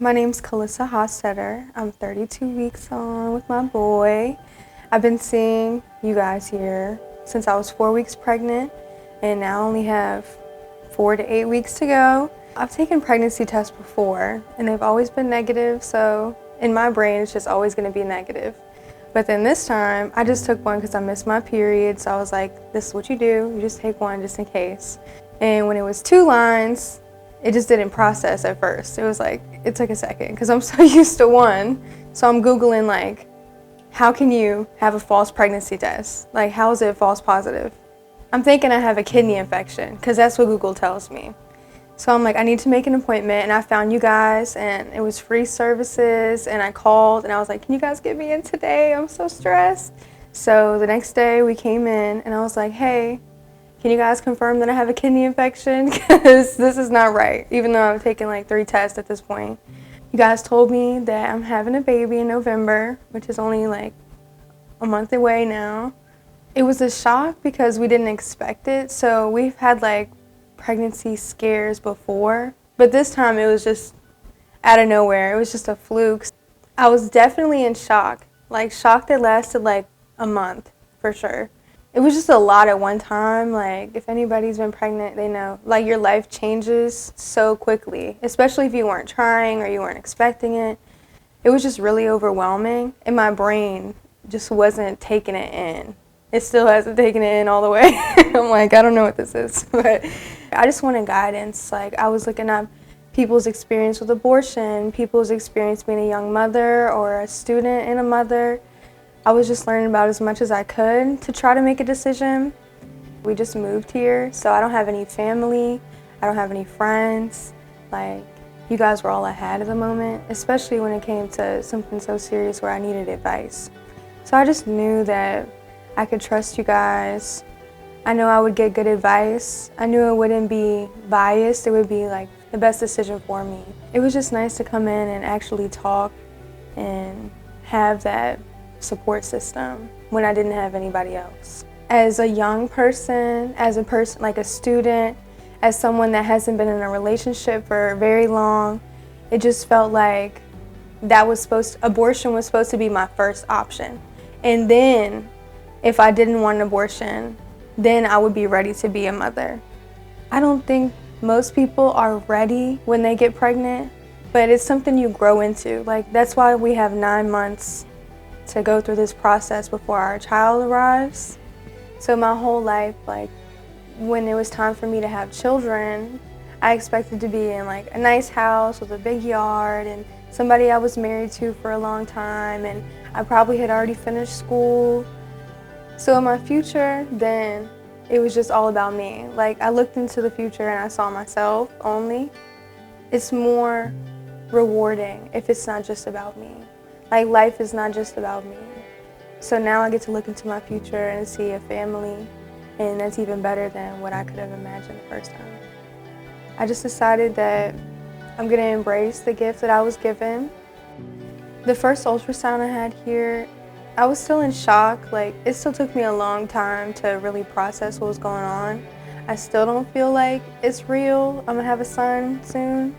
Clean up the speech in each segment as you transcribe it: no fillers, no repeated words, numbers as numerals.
My name's Kalyssa. I'm 32 weeks on with my boy. I've been seeing you guys here since I was 4 weeks pregnant, and now I only have 4 to 8 weeks to go. I've taken pregnancy tests before, and they've always been negative, so in my brain it's just always going to be negative. But then this time, I just took one because I missed my period, so I was like, this is what you do, you just take one just in case. And when it was 2 lines, it just didn't process at first. It was like, it took a second because I'm so used to one. So I'm Googling like, how can you have a false pregnancy test? Like, how is it false positive? I'm thinking I have a kidney infection because that's what Google tells me. So I'm like, I need to make an appointment, and I found you guys, and it was free services, and I called, and I was like, can you guys get me in today? I'm so stressed. So the next day we came in, and I was like, hey, can you guys confirm that I have a kidney infection? Because this is not right, even though I've taken like 3 tests at this point. You guys told me that I'm having a baby in November, which is only like a month away now. It was a shock because we didn't expect it. So we've had like pregnancy scares before, but this time it was just out of nowhere. It was just a fluke. I was definitely in shock, like shock that lasted like a month for sure. It was just a lot at one time. Like, if anybody's been pregnant, they know, like, your life changes so quickly, especially if you weren't trying or you weren't expecting it. It was just really overwhelming, and my brain just wasn't taking it in. It still hasn't taken it in all the way. I'm like, I don't know what this is, but I just wanted guidance. Like, I was looking up people's experience with abortion, people's experience being a young mother or a student and a mother. I was just learning about as much as I could to try to make a decision. We just moved here, so I don't have any family, I don't have any friends. Like, you guys were all I had at the moment, especially when it came to something so serious where I needed advice. So I just knew that I could trust you guys. I knew I would get good advice. I knew it wouldn't be biased, it would be like the best decision for me. It was just nice to come in and actually talk and have that support system when I didn't have anybody else. As a young person, as a person like a student, as someone that hasn't been in a relationship for very long, it just felt like abortion was supposed to be my first option. And then if I didn't want an abortion, then I would be ready to be a mother. I don't think most people are ready when they get pregnant, but it's something you grow into. Like, that's why we have 9 months to go through this process before our child arrives. So my whole life, like, when it was time for me to have children, I expected to be in like a nice house with a big yard and somebody I was married to for a long time, and I probably had already finished school. So in my future, then it was just all about me. Like, I looked into the future and I saw myself only. It's more rewarding if it's not just about me. Like, life is not just about me. So now I get to look into my future and see a family, and that's even better than what I could have imagined the first time. I just decided that I'm gonna embrace the gift that I was given. The first ultrasound I had here, I was still in shock. Like, it still took me a long time to really process what was going on. I still don't feel like it's real. I'm gonna have a son soon.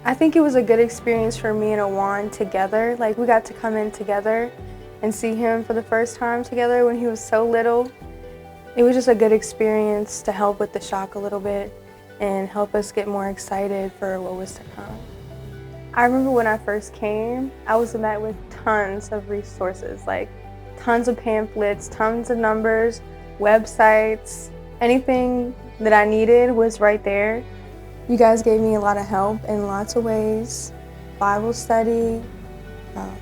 I think it was a good experience for me and Awan together. Like, we got to come in together and see him for the first time together when he was so little. It was just a good experience to help with the shock a little bit and help us get more excited for what was to come. I remember when I first came, I was met with tons of resources, like tons of pamphlets, tons of numbers, websites. Anything that I needed was right there. You guys gave me a lot of help in lots of ways. Bible study,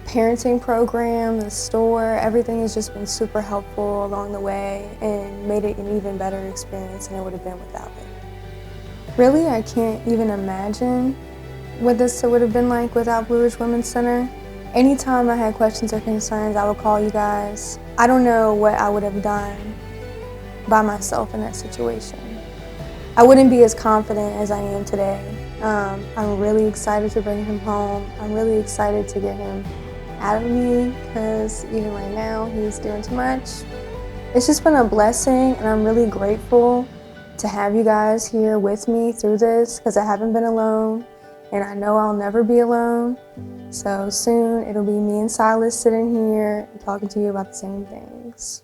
parenting program, the store, everything has just been super helpful along the way and made it an even better experience than it would have been without it. Really, I can't even imagine what this would have been like without Blue Ridge Women's Center. Anytime I had questions or concerns, I would call you guys. I don't know what I would have done by myself in that situation. I wouldn't be as confident as I am today. I'm really excited to bring him home. I'm really excited to get him out of me because even right now he's doing too much. It's just been a blessing, and I'm really grateful to have you guys here with me through this because I haven't been alone. and I know I'll never be alone. So soon it'll be me and Silas sitting here talking to you about the same things.